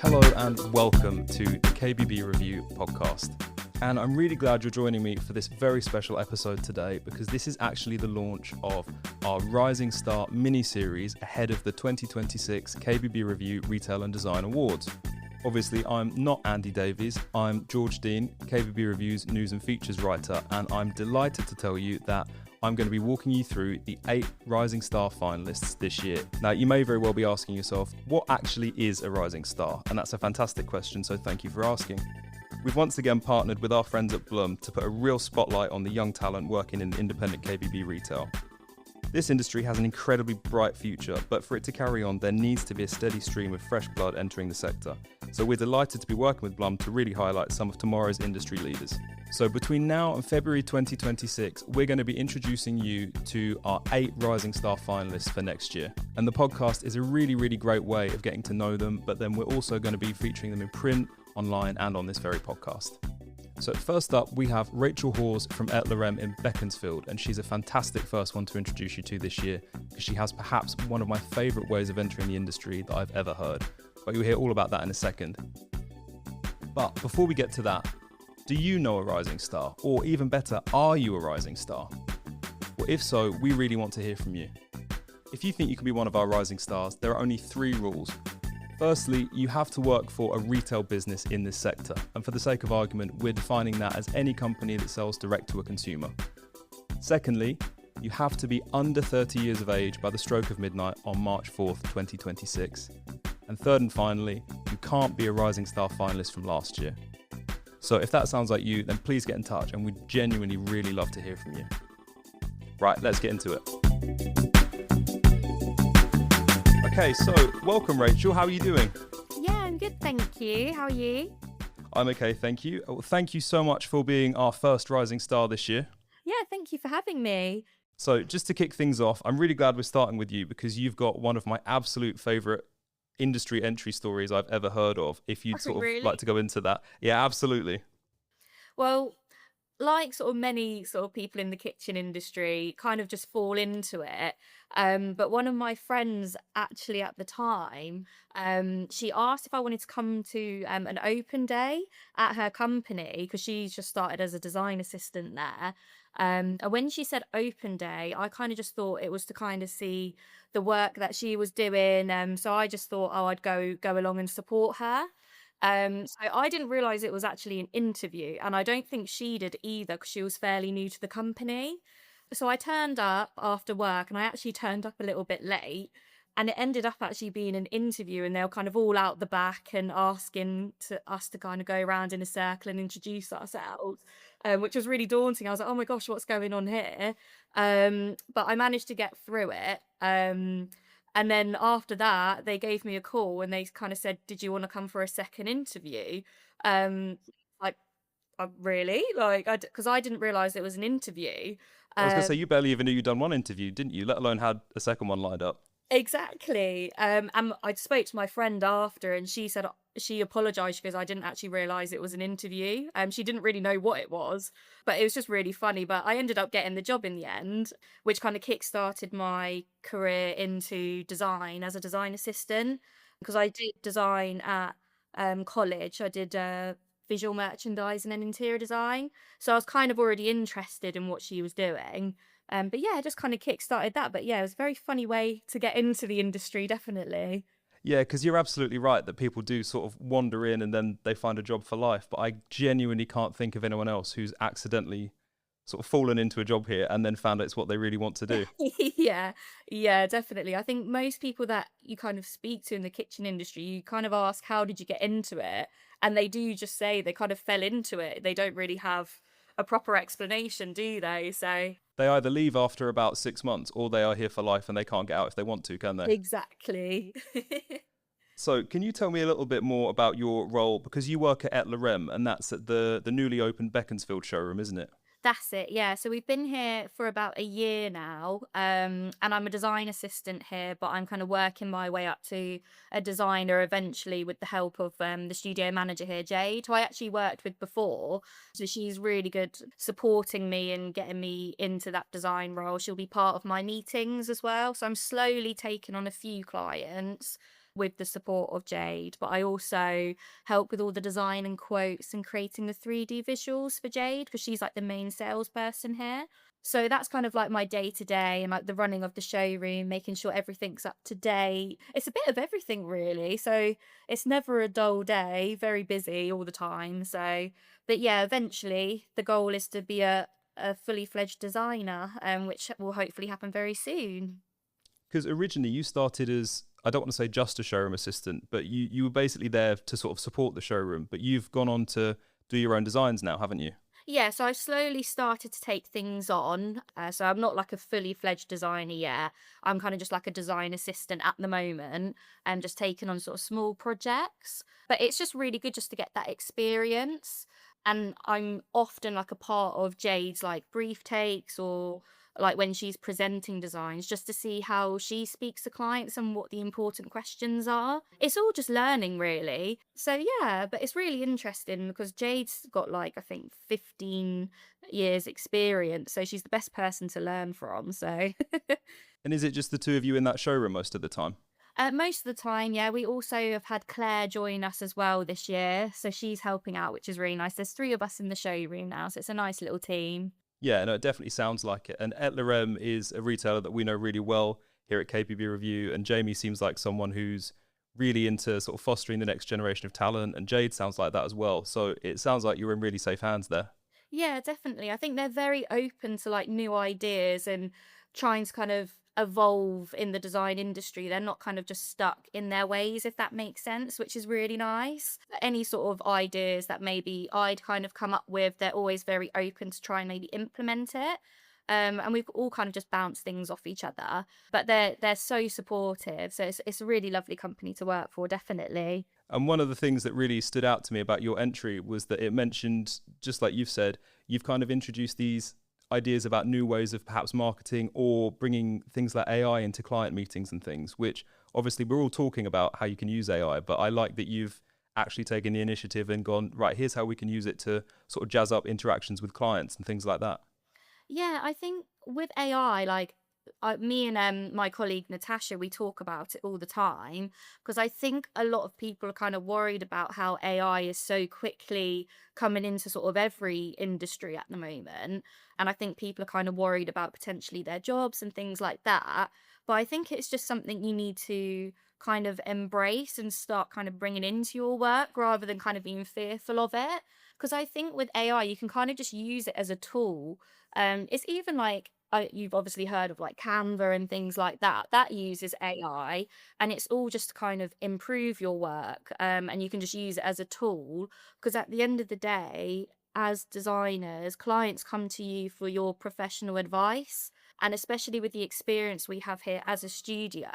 Hello and welcome to the KBB Review podcast. And I'm really glad you're joining me for this very special episode today because this is actually the launch of our Rising Star mini-series ahead of the 2026 KBB Review Retail and Design Awards. Obviously, I'm not Andy Davies, I'm George Dean, KBB Review's news and features writer, and I'm delighted to tell you that I'm going to be walking you through the 8 Rising Star finalists this year. Now, you may very well be asking yourself, what actually is a Rising Star? And that's a fantastic question, so thank you for asking. We've once again partnered with our friends at Blum to put a real spotlight on the young talent working in independent KBB retail. This industry has an incredibly bright future, but for it to carry on, there needs to be a steady stream of fresh blood entering the sector. So we're delighted to be working with Blum to really highlight some of tomorrow's industry leaders. So between now and February 2026, we're going to be introducing you to our 8 Rising Star finalists for next year. And the podcast is a really, really great way of getting to know them, but then we're also going to be featuring them in print, online, and on this very podcast. So first up, we have Rachelle Hawes from Et Lorem in Beaconsfield, and she's a fantastic first one to introduce you to this year because she has perhaps one of my favourite ways of entering the industry that I've ever heard. But you'll hear all about that in a second. But before we get to that, do you know a rising star? Or even better, are you a rising star? Well, if so, we really want to hear from you. If you think you can be one of our rising stars, there are only 3 rules. Firstly, you have to work for a retail business in this sector, and for the sake of argument, we're defining that as any company that sells direct to a consumer. Secondly, you have to be under 30 years of age by the stroke of midnight on March 4th, 2026. And third and finally, you can't be a Rising Star finalist from last year. So if that sounds like you, then please get in touch, and we'd genuinely really love to hear from you. Right, let's get into it. Okay, so welcome, Rachelle. How are you doing? Yeah, I'm good, thank you. How are you? I'm okay, thank you. Well, thank you so much for being our first Rising Star this year. Yeah, thank you for having me. So just to kick things off, I'm really glad we're starting with you because you've got one of my absolute favourite industry entry stories I've ever heard of, if you'd Really? like to go into that. Yeah, absolutely. Well, like sort of many sort of people in the kitchen industry kind of just fall into it. But one of my friends actually at the time, she asked if I wanted to come to an open day at her company because she's just started as a design assistant there. And when she said open day, I kind of just thought it was to kind of see the work that she was doing. So I just thought, oh, I'd go along and support her. So I didn't realize it was actually an interview, and I don't think she did either because she was fairly new to the company. So I turned up after work, and I actually turned up a little bit late, and it ended up actually being an interview, and they were kind of all out the back and asking us to kind of go around in a circle and introduce ourselves, which was really daunting. I was like, oh my gosh, what's going on here? But I managed to get through it. And then after that, they gave me a call and they kind of said, did you want to come for a second interview? Like, really? Like, because I didn't realize it was an interview. I was going to say, you barely even knew you'd done one interview, didn't you? Let alone had a second one lined up. Exactly. And I spoke to my friend after and she said she apologized because I didn't actually realize it was an interview. She didn't really know what it was, but it was just really funny. But I ended up getting the job in the end, which kind of kick-started my career into design as a design assistant because I did design at college. I did visual merchandising and interior design. So I was kind of already interested in what she was doing. But yeah, it just kind of kick-started that. But yeah, it was a very funny way to get into the industry, definitely. Yeah, because you're absolutely right that people do sort of wander in and then they find a job for life. But I genuinely can't think of anyone else who's accidentally sort of fallen into a job here and then found out it's what they really want to do. Yeah, definitely. I think most people that you kind of speak to in the kitchen industry, you kind of ask, how did you get into it? And they do just say they kind of fell into it. They don't really have a proper explanation, do they? So they either leave after about 6 months or they are here for life and they can't get out if they want to, can they? Exactly. So can you tell me a little bit more about your role? Because you work at Et Lorem and that's at the newly opened Beaconsfield showroom, isn't it? That's it, yeah. So we've been here for about a year now, and I'm a design assistant here, but I'm kind of working my way up to a designer eventually with the help of the studio manager here, Jade, who I actually worked with before. So she's really good supporting me and getting me into that design role. She'll be part of my meetings as well. So I'm slowly taking on a few clients. with the support of Jade, but I also help with all the design and quotes and creating the 3D visuals for Jade because she's like the main salesperson here. So that's kind of like my day to day and like the running of the showroom, making sure everything's up to date. It's a bit of everything really. So it's never a dull day, very busy all the time. So, but yeah, eventually the goal is to be a fully fledged designer, which will hopefully happen very soon. Because originally you started as, I don't want to say just a showroom assistant, but you were basically there to sort of support the showroom, but you've gone on to do your own designs now, haven't you? Yeah, so I've slowly started to take things on. So I'm not like a fully fledged designer yet. I'm kind of just like a design assistant at the moment and just taking on sort of small projects. But it's just really good just to get that experience. And I'm often like a part of Jade's like brief takes or like when she's presenting designs just to see how she speaks to clients and what the important questions are. It's all just learning really. So yeah, but it's really interesting because Jade's got like I think 15 years experience, so she's the best person to learn from. So And is it just the two of you in that showroom most of the time? most of the time, yeah, we also have had Claire join us as well this year. So she's helping out, which is really nice. There's three of us in the showroom now, so it's a nice little team. Yeah, no, it definitely sounds like it. And Et Lorem is a retailer that we know really well here at KBB Review. And Jamie seems like someone who's really into sort of fostering the next generation of talent. And Jade sounds like that as well. So it sounds like you're in really safe hands there. Yeah, definitely. I think they're very open to like new ideas and trying to kind of evolve in the design industry. They're not kind of just stuck in their ways, if that makes sense, which is really nice. Any sort of ideas that maybe I'd kind of come up with, they're always very open to try and maybe implement it. And we've all kind of just bounced things off each other, but they're so supportive. So it's a really lovely company to work for, definitely. And one of the things that really stood out to me about your entry was that it mentioned, just like you've said, you've kind of introduced these ideas about new ways of perhaps marketing or bringing things like AI into client meetings and things, which obviously we're all talking about how you can use AI, but I like that you've actually taken the initiative and gone, right, here's how we can use it to sort of jazz up interactions with clients and things like that. Yeah, I think with AI, like me and my colleague Natasha, we talk about it all the time because I think a lot of people are kind of worried about how AI is so quickly coming into sort of every industry at the moment. And I think people are kind of worried about potentially their jobs and things like that. But I think it's just something you need to kind of embrace and start kind of bringing into your work rather than kind of being fearful of it. Because I think with AI, you can kind of just use it as a tool. It's even like you've obviously heard of like Canva and things like that. That uses AI, and it's all just to kind of improve your work. And you can just use it as a tool because at the end of the day, as designers, clients come to you for your professional advice, and especially with the experience we have here as a studio,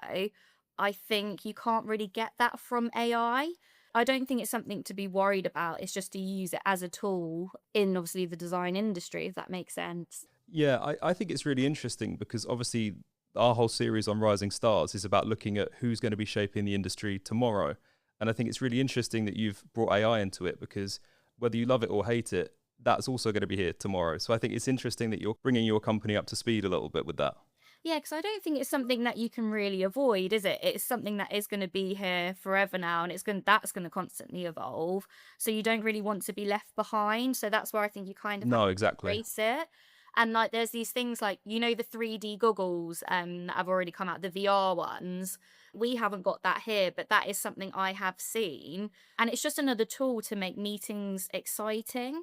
I think you can't really get that from AI. I don't think it's something to be worried about. It's just to use it as a tool in obviously the design industry, if that makes sense. Yeah, I think it's really interesting because obviously our whole series on Rising Stars is about looking at who's going to be shaping the industry tomorrow. And I think it's really interesting that you've brought AI into it because whether you love it or hate it, that's also going to be here tomorrow. So I think it's interesting that you're bringing your company up to speed a little bit with that. Yeah, because I don't think it's something that you can really avoid, is it? It's something that is going to be here forever now, and that's going to constantly evolve. So you don't really want to be left behind. So that's where I think you kind of have No, to exactly. embrace it. And like, there's these things like the 3D goggles that have already come out, the VR ones. We haven't got that here, but that is something I have seen, and it's just another tool to make meetings exciting.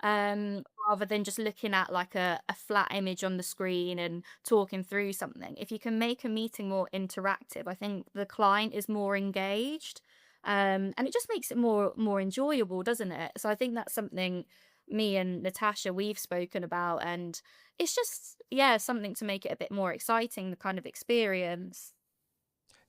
Rather than just looking at like a flat image on the screen and talking through something. If you can make a meeting more interactive, I think the client is more engaged. And it just makes it more enjoyable, doesn't it? So I think that's something me and Natasha we've spoken about, and it's just something to make it a bit more exciting, the kind of experience.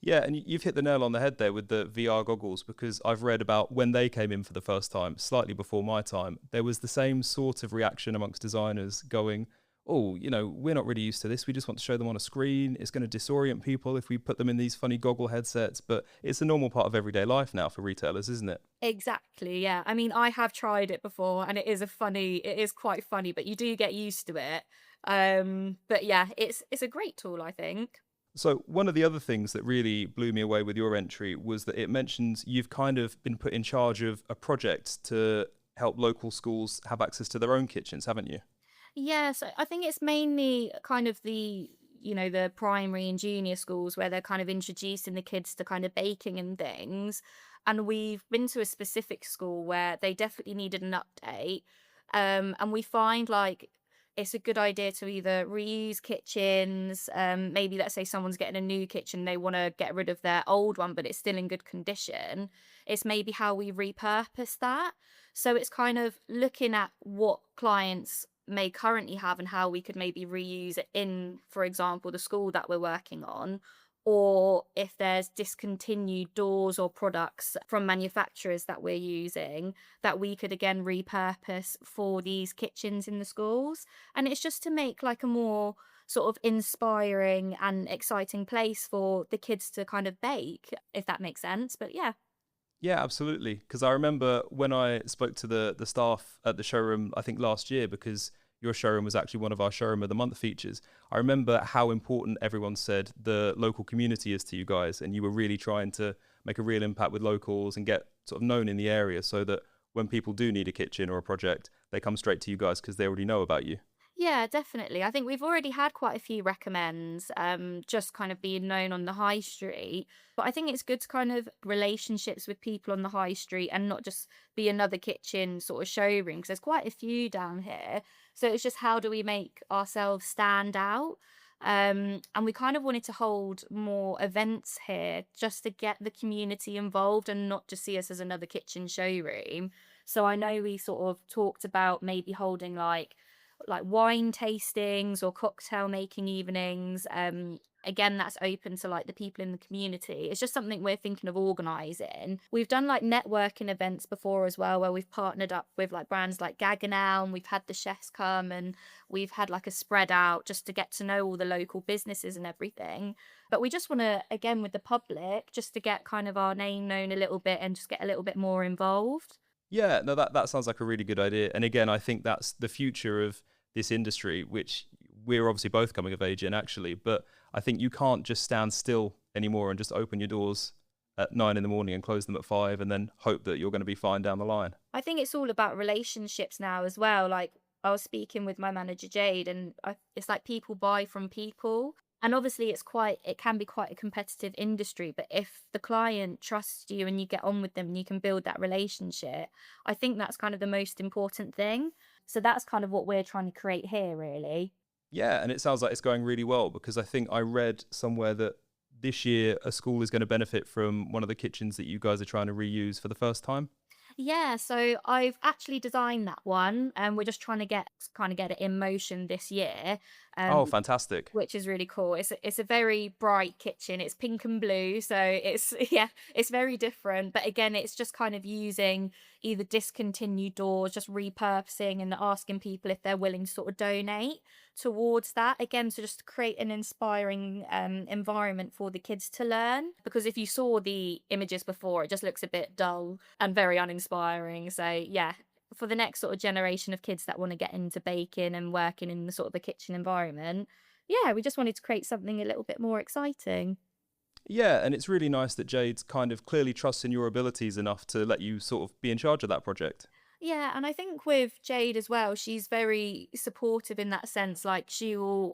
Yeah, and you've hit the nail on the head there with the VR goggles because I've read about when they came in for the first time, slightly before my time, there was the same sort of reaction amongst designers going, oh, we're not really used to this. We just want to show them on a screen. It's going to disorient people if we put them in these funny goggle headsets. But it's a normal part of everyday life now for retailers, isn't it? Exactly, yeah. I mean, I have tried it before and it is quite funny, but you do get used to it. But yeah, it's a great tool, I think. So one of the other things that really blew me away with your entry was that it mentions you've kind of been put in charge of a project to help local schools have access to their own kitchens, haven't you? Yes, I think it's mainly kind of the primary and junior schools where they're kind of introducing the kids to kind of baking and things. And we've been to a specific school where they definitely needed an update. And we find like it's a good idea to either reuse kitchens, maybe let's say someone's getting a new kitchen, they want to get rid of their old one, but it's still in good condition. It's maybe how we repurpose that. So it's kind of looking at what clients may currently have and how we could maybe reuse it in, for example, the school that we're working on, or if there's discontinued doors or products from manufacturers that we're using that we could again repurpose for these kitchens in the schools. And it's just to make like a more sort of inspiring and exciting place for the kids to kind of bake, if that makes sense. But yeah. Yeah, absolutely. Because I remember when I spoke to the staff at the showroom, I think last year, because your showroom was actually one of our showroom of the month features. I remember how important everyone said the local community is to you guys, and you were really trying to make a real impact with locals and get sort of known in the area, so that when people do need a kitchen or a project, they come straight to you guys because they already know about you. Yeah, definitely. I think we've already had quite a few recommends, just kind of being known on the high street. But I think it's good to kind of relationships with people on the high street and not just be another kitchen sort of showroom, because there's quite a few down here. So it's just how do we make ourselves stand out? And we kind of wanted to hold more events here just to get the community involved and not just see us as another kitchen showroom. So I know we sort of talked about maybe holding like wine tastings or cocktail making evenings. Again, that's open to like the people in the community. It's just something we're thinking of organizing. We've done like networking events before as well, where we've partnered up with like brands like Gaggenau, and we've had the chefs come and we've had like a spread out just to get to know all the local businesses and everything. But we just want to, again, with the public, just to get kind of our name known a little bit and just get a little bit more involved. Yeah, no, that sounds like a really good idea. And again, I think that's the future of this industry, which we're obviously both coming of age in actually. But I think you can't just stand still anymore and just open your doors at 9 in the morning and close them at 5 and then hope that you're going to be fine down the line. I think it's all about relationships now as well. Like I was speaking with my manager Jade, and it's like people buy from people. And obviously, it can be quite a competitive industry. But if the client trusts you and you get on with them and you can build that relationship, I think that's kind of the most important thing. So that's kind of what we're trying to create here, really. Yeah, and it sounds like it's going really well because I think I read somewhere that this year a school is going to benefit from one of the kitchens that you guys are trying to reuse for the first time. Yeah, so I've actually designed that one, and we're just trying to get it in motion this year. Oh, Um, fantastic. which is really cool. It's a very bright kitchen. It's pink and blue, so it's yeah, it's very different. But again, it's just kind of using either discontinued doors, just repurposing and asking people if they're willing to sort of donate towards that. Again, so just to create an inspiring environment for the kids to learn. Because if you saw the images before, it just looks a bit dull and very uninspiring. So yeah, for the next sort of generation of kids that want to get into baking and working in the sort of the kitchen environment, yeah, we just wanted to create something a little bit more exciting. Yeah, and it's really nice that Jade's kind of clearly trusts in your abilities enough to let you sort of be in charge of that project. Yeah, and I think with Jade as well, she's very supportive in that sense. Like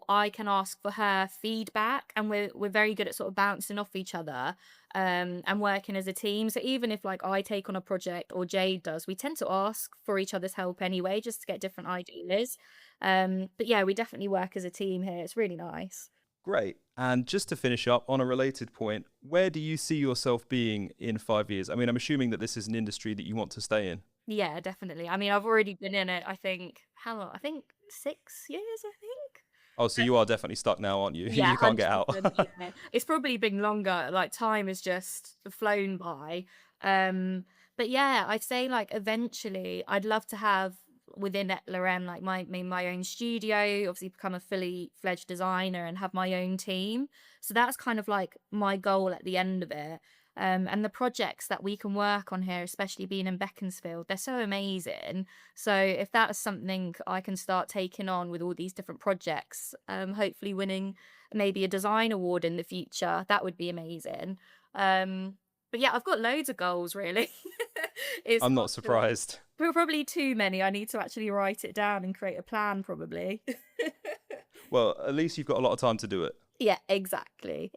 I can ask for her feedback, and we're very good at sort of bouncing off each other, and working as a team. So even if like I take on a project or Jade does, we tend to ask for each other's help anyway, just to get different ideas. But yeah, we definitely work as a team here. It's really nice. Great. And just to finish up on a related point, where do you see yourself being in 5 years? I mean, I'm assuming that this is an industry that you want to stay in. Yeah, definitely. I mean, I've already been in it, I think, how long? I think 6 years, I think. Oh, so you are definitely stuck now, aren't you? Yeah, You can't get out. 100%. Yeah. It's probably been longer. Like time has just flown by. But yeah, I'd say like eventually I'd love to have within Et Lorem like my own studio, obviously become a fully fledged designer and have my own team. So that's kind of like my goal at the end of it. And the projects that we can work on here, especially being in Beaconsfield, they're so amazing. So if that's something I can start taking on with all these different projects, hopefully winning maybe a design award in the future, that would be amazing. But yeah, I've got loads of goals, really. It's I'm hard not to- surprised. Probably too many. I need to actually write it down and create a plan, probably. Well, at least you've got a lot of time to do it. Yeah, exactly.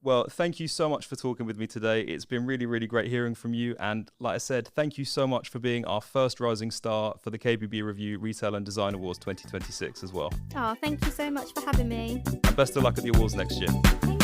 Well, thank you so much for talking with me today. It's been really, really great hearing from you. And like I said, thank you so much for being our first rising star for the KBB Review Retail and Design Awards 2026 as well. Oh, thank you so much for having me. And best of luck at the awards next year. Thank